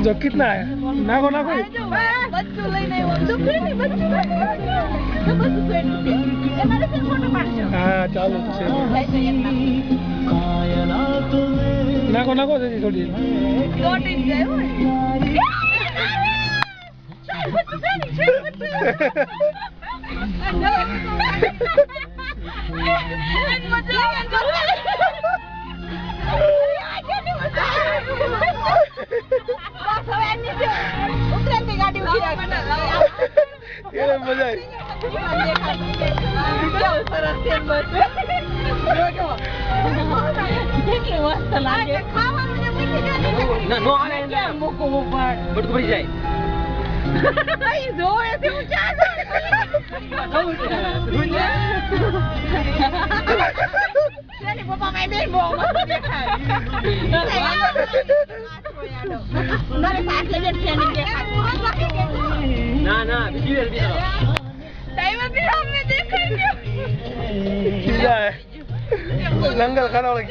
जो कितना है नागो नागो हाँ चालू नागो नागो दीदी थोड़ी मजा ना लंगर खाना वाला